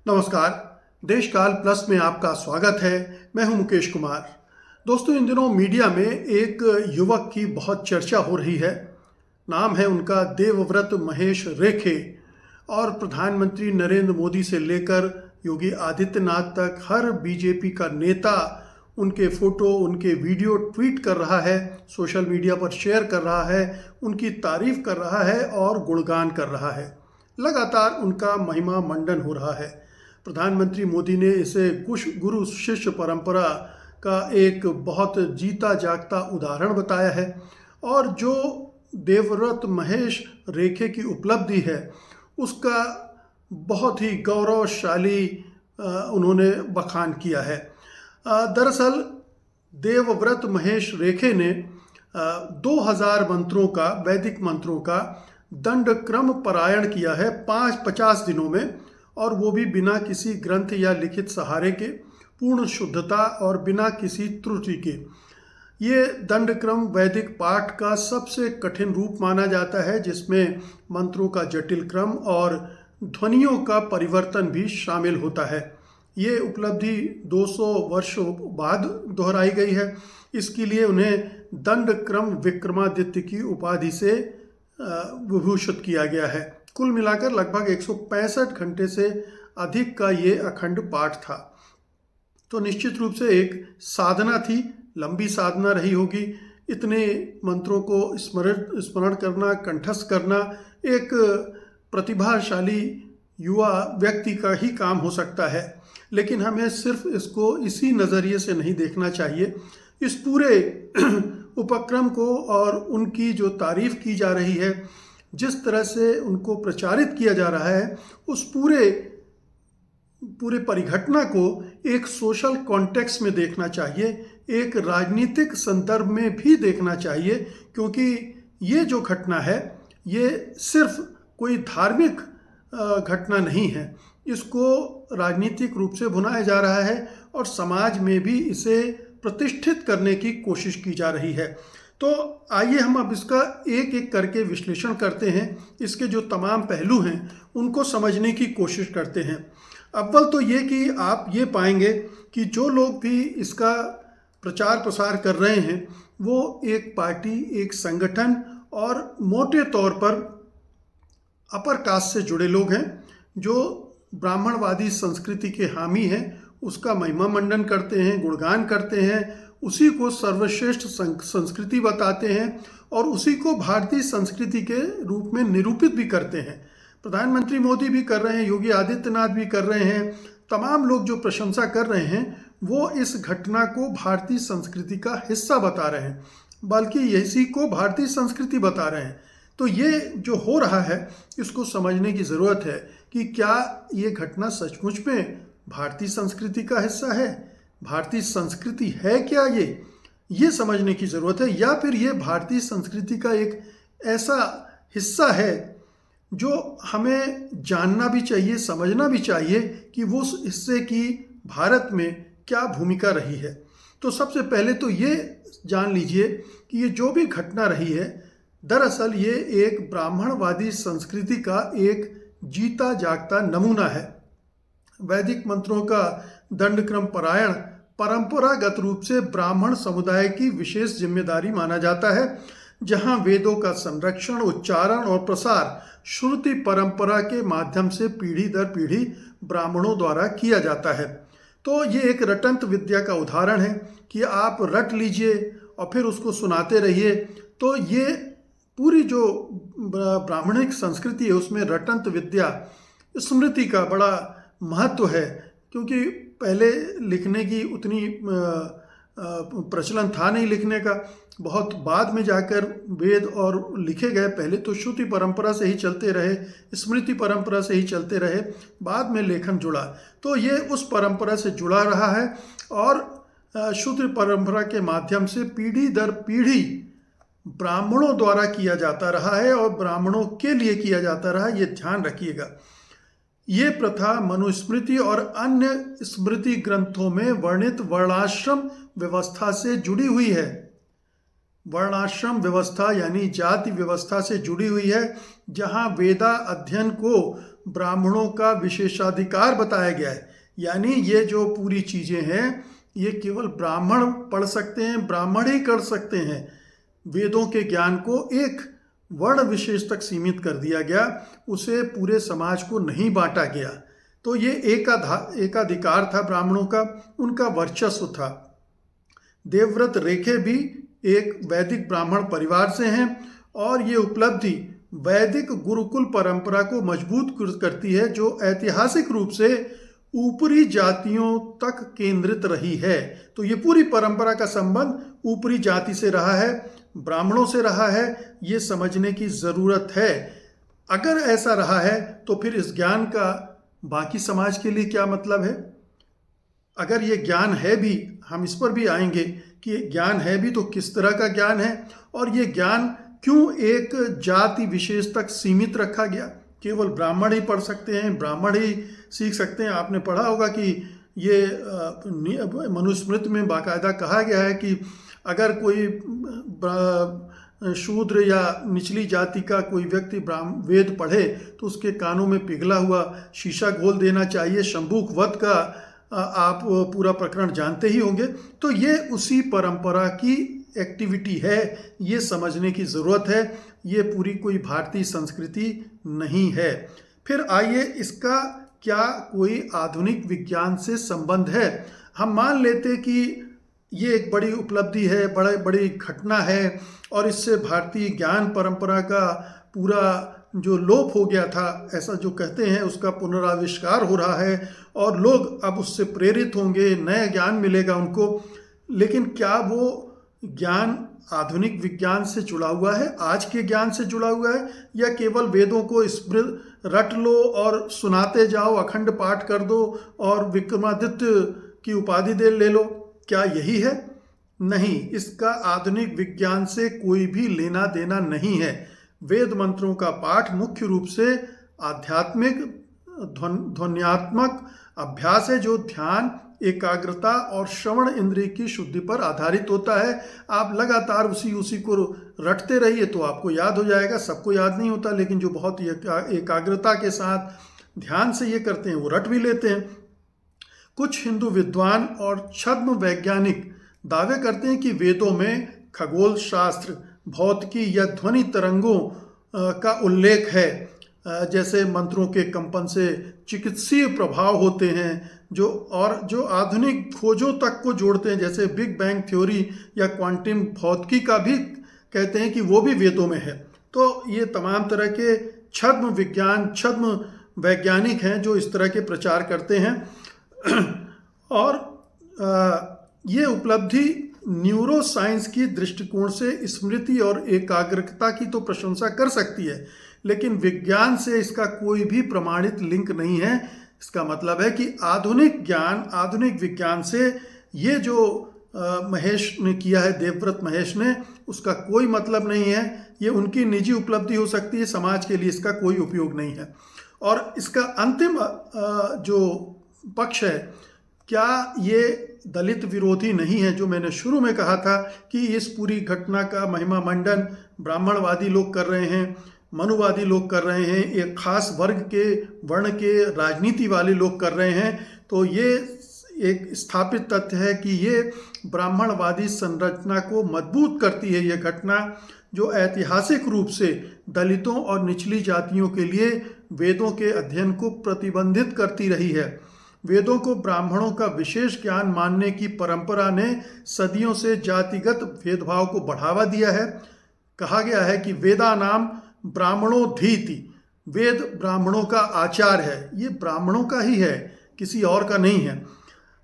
नमस्कार। देशकाल प्लस में आपका स्वागत है। मैं हूं मुकेश कुमार। दोस्तों, इन दिनों मीडिया में एक युवक की बहुत चर्चा हो रही है। नाम है उनका देवव्रत महेश रेखे। और प्रधानमंत्री नरेंद्र मोदी से लेकर योगी आदित्यनाथ तक हर बीजेपी का नेता उनके फोटो, उनके वीडियो ट्वीट कर रहा है, सोशल मीडिया पर शेयर कर रहा है, उनकी तारीफ कर रहा है और गुणगान कर रहा है। लगातार उनका महिमा मंडन हो रहा है। प्रधानमंत्री मोदी ने इसे गुरु शिष्य परंपरा का एक बहुत जीता जागता उदाहरण बताया है। और जो देवव्रत महेश रेखे की उपलब्धि है उसका बहुत ही गौरवशाली उन्होंने बखान किया है। दरअसल देवव्रत महेश रेखे ने 2000 मंत्रों का, वैदिक मंत्रों का दंडक्रम पारायण किया है 50 दिनों में, और वो भी बिना किसी ग्रंथ या लिखित सहारे के, पूर्ण शुद्धता और बिना किसी त्रुटि के। ये दंडक्रम वैदिक पाठ का सबसे कठिन रूप माना जाता है, जिसमें मंत्रों का जटिल क्रम और ध्वनियों का परिवर्तन भी शामिल होता है। ये उपलब्धि 200 वर्षों बाद दोहराई गई है। इसके लिए उन्हें दंडक्रम विक्रमादित्य की उपाधि से विभूषित किया गया है। कुल मिलाकर लगभग 165 घंटे से अधिक का ये अखंड पाठ था। तो निश्चित रूप से एक साधना थी, लंबी साधना रही होगी। इतने मंत्रों को स्मरण करना, कंठस्थ करना एक प्रतिभाशाली युवा व्यक्ति का ही काम हो सकता है। लेकिन हमें सिर्फ इसको इसी नज़रिए से नहीं देखना चाहिए। इस पूरे उपक्रम को और उनकी जो तारीफ की जा रही है, जिस तरह से उनको प्रचारित किया जा रहा है, उस पूरे परिघटना को एक सोशल कॉन्टेक्स्ट में देखना चाहिए, एक राजनीतिक संदर्भ में भी देखना चाहिए। क्योंकि ये जो घटना है ये सिर्फ कोई धार्मिक घटना नहीं है, इसको राजनीतिक रूप से भुनाया जा रहा है और समाज में भी इसे प्रतिष्ठित करने की कोशिश की जा रही है। तो आइए हम अब इसका एक एक करके विश्लेषण करते हैं, इसके जो तमाम पहलू हैं उनको समझने की कोशिश करते हैं। अव्वल तो ये कि आप ये पाएंगे कि जो लोग भी इसका प्रचार प्रसार कर रहे हैं वो एक पार्टी, एक संगठन और मोटे तौर पर अपर कास्ट से जुड़े लोग हैं, जो ब्राह्मणवादी संस्कृति के हामी हैं, उसका महिमा मंडन करते हैं, गुणगान करते हैं, उसी को सर्वश्रेष्ठ संस्कृति बताते हैं और उसी को भारतीय संस्कृति के रूप में निरूपित भी करते हैं। प्रधानमंत्री मोदी भी कर रहे हैं, योगी आदित्यनाथ भी कर रहे हैं। तमाम लोग जो प्रशंसा कर रहे हैं वो इस घटना को भारतीय संस्कृति का हिस्सा बता रहे हैं, बल्कि इसी को भारतीय संस्कृति बता रहे हैं। तो ये जो हो रहा है इसको समझने की ज़रूरत है कि क्या ये घटना सचमुच में भारतीय संस्कृति का हिस्सा है, भारतीय संस्कृति है क्या, ये समझने की ज़रूरत है, या फिर ये भारतीय संस्कृति का एक ऐसा हिस्सा है जो हमें जानना भी चाहिए, समझना भी चाहिए कि वो उस हिस्से की भारत में क्या भूमिका रही है। तो सबसे पहले तो ये जान लीजिए कि ये जो भी घटना रही है, दरअसल ये एक ब्राह्मणवादी संस्कृति का एक जीता जागता नमूना है। वैदिक मंत्रों का दंडक्रम पारायण परंपरागत रूप से ब्राह्मण समुदाय की विशेष जिम्मेदारी माना जाता है, जहां वेदों का संरक्षण, उच्चारण और प्रसार श्रुति परंपरा के माध्यम से पीढ़ी दर पीढ़ी ब्राह्मणों द्वारा किया जाता है। तो ये एक रटंत विद्या का उदाहरण है कि आप रट लीजिए और फिर उसको सुनाते रहिए। तो ये पूरी जो ब्राह्मणिक संस्कृति है उसमें रटंत विद्या, स्मृति का बड़ा महत्व है। क्योंकि पहले लिखने की उतनी प्रचलन था नहीं, लिखने का बहुत बाद में जाकर वेद और लिखे गए। पहले तो श्रुति परंपरा से ही चलते रहे, स्मृति परंपरा से ही चलते रहे, बाद में लेखन जुड़ा। तो ये उस परंपरा से जुड़ा रहा है और श्रुति परंपरा के माध्यम से पीढ़ी दर पीढ़ी ब्राह्मणों द्वारा किया जाता रहा है और ब्राह्मणों के लिए किया जाता रहा, ये ध्यान रखिएगा। ये प्रथा मनुस्मृति और अन्य स्मृति ग्रंथों में वर्णित वर्णाश्रम व्यवस्था से जुड़ी हुई है। वर्णाश्रम व्यवस्था यानी जाति व्यवस्था से जुड़ी हुई है, जहाँ वेदा अध्ययन को ब्राह्मणों का विशेषाधिकार बताया गया है। यानी ये जो पूरी चीज़ें हैं ये केवल ब्राह्मण पढ़ सकते हैं, ब्राह्मण ही कर सकते हैं। वेदों के ज्ञान को एक वर्ण विशेष तक सीमित कर दिया गया, उसे पूरे समाज को नहीं बांटा गया। तो ये एकाधिकार था ब्राह्मणों का, उनका वर्चस्व था। देवव्रत रेखे भी एक वैदिक ब्राह्मण परिवार से हैं और ये उपलब्धि वैदिक गुरुकुल परंपरा को मजबूत करती है, जो ऐतिहासिक रूप से ऊपरी जातियों तक केंद्रित रही है। तो ये पूरी परंपरा का संबंध ऊपरी जाति से रहा है, ब्राह्मणों से रहा है, ये समझने की ज़रूरत है। अगर ऐसा रहा है तो फिर इस ज्ञान का बाकी समाज के लिए क्या मतलब है? अगर ये ज्ञान है भी, हम इस पर भी आएंगे कि ज्ञान है भी तो किस तरह का ज्ञान है, और ये ज्ञान क्यों एक जाति विशेष तक सीमित रखा गया? केवल ब्राह्मण ही पढ़ सकते हैं, ब्राह्मण ही सीख सकते हैं। आपने पढ़ा होगा कि ये मनुस्मृति में बाकायदा कहा गया है कि अगर कोई शूद्र या निचली जाति का कोई व्यक्ति वेद पढ़े तो उसके कानों में पिघला हुआ शीशा घोल देना चाहिए। शंभूक वध का आप पूरा प्रकरण जानते ही होंगे। तो ये उसी परंपरा की एक्टिविटी है, ये समझने की ज़रूरत है। ये पूरी कोई भारतीय संस्कृति नहीं है। फिर आइए, इसका क्या कोई आधुनिक विज्ञान से संबंध है? हम मान लेते कि ये एक बड़ी उपलब्धि है, बड़ी घटना है और इससे भारतीय ज्ञान परंपरा का पूरा जो लोप हो गया था, ऐसा जो कहते हैं, उसका पुनराविष्कार हो रहा है और लोग अब उससे प्रेरित होंगे, नया ज्ञान मिलेगा उनको। लेकिन क्या वो ज्ञान आधुनिक विज्ञान से जुड़ा हुआ है, आज के ज्ञान से जुड़ा हुआ है, या केवल वेदों को स्मृत रट लो और सुनाते जाओ, अखंड पाठ कर दो और विक्रमादित्य की उपाधि ले लो? क्या यही है? नहीं, इसका आधुनिक विज्ञान से कोई भी लेना देना नहीं है। वेद मंत्रों का पाठ मुख्य रूप से आध्यात्मिक ध्वन्यात्मक अभ्यास है, जो ध्यान, एकाग्रता और श्रवण इंद्रिय की शुद्धि पर आधारित होता है। आप लगातार उसी को रटते रहिए तो आपको याद हो जाएगा। सबको याद नहीं होता, लेकिन जो बहुत एकाग्रता के साथ ध्यान से ये करते हैं वो रट भी लेते हैं। कुछ हिंदू विद्वान और छद्म वैज्ञानिक दावे करते हैं कि वेदों में खगोल शास्त्र, भौतिकी या ध्वनि तरंगों का उल्लेख है, जैसे मंत्रों के कंपन से चिकित्सीय प्रभाव होते हैं, जो आधुनिक खोजों तक को जोड़ते हैं, जैसे बिग बैंग थ्योरी या क्वांटम भौतिकी का भी कहते हैं कि वो भी वेदों में है। तो ये तमाम तरह के छद्म वैज्ञानिक हैं जो इस तरह के प्रचार करते हैं। और ये उपलब्धि न्यूरो साइंस की दृष्टिकोण से स्मृति और एकाग्रता की तो प्रशंसा कर सकती है, लेकिन विज्ञान से इसका कोई भी प्रमाणित लिंक नहीं है। इसका मतलब है कि आधुनिक ज्ञान, आधुनिक विज्ञान से ये जो महेश ने किया है, देवव्रत महेश ने, उसका कोई मतलब नहीं है। ये उनकी निजी उपलब्धि हो सकती है, समाज के लिए इसका कोई उपयोग नहीं है। और इसका अंतिम जो पक्ष है, क्या ये दलित विरोधी नहीं है? जो मैंने शुरू में कहा था कि इस पूरी घटना का महिमा मंडन ब्राह्मणवादी लोग कर रहे हैं, मनुवादी लोग कर रहे हैं, एक खास वर्ग के, वर्ण के, राजनीति वाले लोग कर रहे हैं। तो ये एक स्थापित तथ्य है कि ये ब्राह्मणवादी संरचना को मजबूत करती है। ये घटना जो ऐतिहासिक रूप से दलितों और निचली जातियों के लिए वेदों के अध्ययन को प्रतिबंधित करती रही है। वेदों को ब्राह्मणों का विशेष ज्ञान मानने की परंपरा ने सदियों से जातिगत भेदभाव को बढ़ावा दिया है। कहा गया है कि वेदा नाम ब्राह्मणोधीति, वेद ब्राह्मणों का आचार है। ये ब्राह्मणों का ही है, किसी और का नहीं है।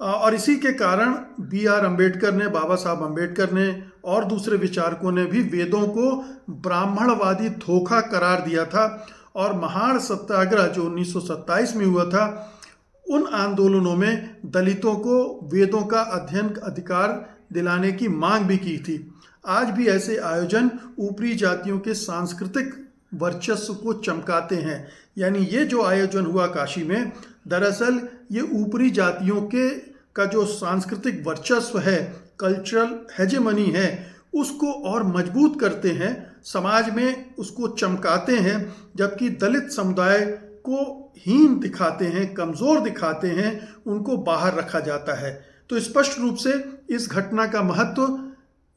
और इसी के कारण B.R. अम्बेडकर ने, बाबा साहब अम्बेडकर ने और दूसरे विचारकों ने भी वेदों को ब्राह्मणवादी धोखा करार दिया था। और महान सत्याग्रह जो 1927 में हुआ था, उन आंदोलनों में दलितों को वेदों का अध्ययन अधिकार दिलाने की मांग भी की थी। आज भी ऐसे आयोजन ऊपरी जातियों के सांस्कृतिक वर्चस्व को चमकाते हैं। यानी ये जो आयोजन हुआ काशी में, दरअसल ये ऊपरी जातियों के का जो सांस्कृतिक वर्चस्व है, कल्चरल हेजेमनी है, उसको और मजबूत करते हैं, समाज में उसको चमकाते हैं, जबकि दलित समुदाय को हीन दिखाते हैं, कमज़ोर दिखाते हैं, उनको बाहर रखा जाता है। तो स्पष्ट रूप से इस घटना का महत्व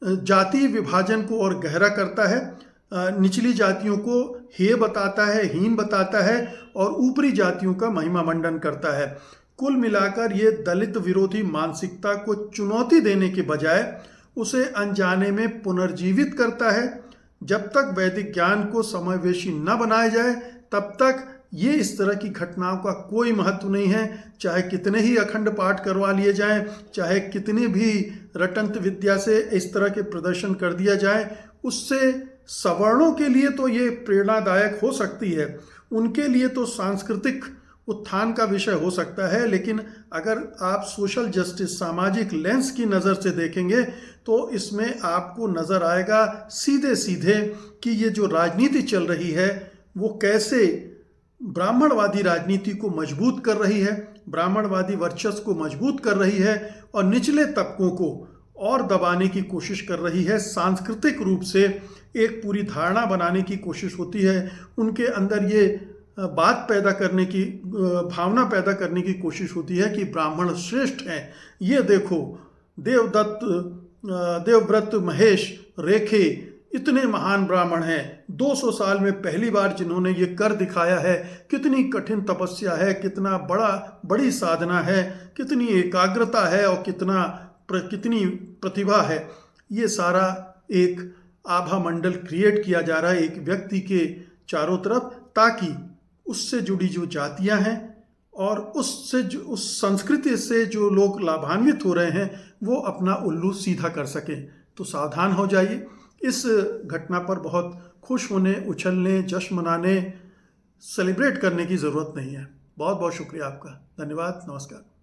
जाति विभाजन को और गहरा करता है, निचली जातियों को हेय बताता है, हीन बताता है और ऊपरी जातियों का महिमा मंडन करता है। कुल मिलाकर ये दलित विरोधी मानसिकता को चुनौती देने के बजाय उसे अनजाने में पुनर्जीवित करता है। जब तक वैदिक ज्ञान को समावेशी न बनाया जाए तब तक ये इस तरह की घटनाओं का कोई महत्व नहीं है। चाहे कितने ही अखंड पाठ करवा लिए जाएं, चाहे कितनी भी रटंत विद्या से इस तरह के प्रदर्शन कर दिया जाए, उससे सवर्णों के लिए तो ये प्रेरणादायक हो सकती है, उनके लिए तो सांस्कृतिक उत्थान का विषय हो सकता है, लेकिन अगर आप सोशल जस्टिस, सामाजिक लेंस की नज़र से देखेंगे तो इसमें आपको नज़र आएगा सीधे सीधे कि ये जो राजनीति चल रही है वो कैसे ब्राह्मणवादी राजनीति को मजबूत कर रही है, ब्राह्मणवादी वर्चस्व को मजबूत कर रही है और निचले तबकों को और दबाने की कोशिश कर रही है। सांस्कृतिक रूप से एक पूरी धारणा बनाने की कोशिश होती है, उनके अंदर ये बात पैदा करने की, भावना पैदा करने की कोशिश होती है कि ब्राह्मण श्रेष्ठ हैं। ये देखो देवदत्त, देवव्रत, महेश, रेखे इतने महान ब्राह्मण हैं, 200 साल में पहली बार जिन्होंने ये कर दिखाया है, कितनी कठिन तपस्या है, कितना बड़ी साधना है, कितनी एकाग्रता है और कितनी प्रतिभा है। ये सारा एक आभा मंडल क्रिएट किया जा रहा है एक व्यक्ति के चारों तरफ, ताकि उससे जुड़ी जो जातियां हैं और उस संस्कृति से जो लोग लाभान्वित हो रहे हैं वो अपना उल्लू सीधा कर सकें। तो सावधान हो जाइए। इस घटना पर बहुत खुश होने, उछलने, जश्न मनाने, सेलिब्रेट करने की ज़रूरत नहीं है। बहुत बहुत शुक्रिया आपका। धन्यवाद। नमस्कार।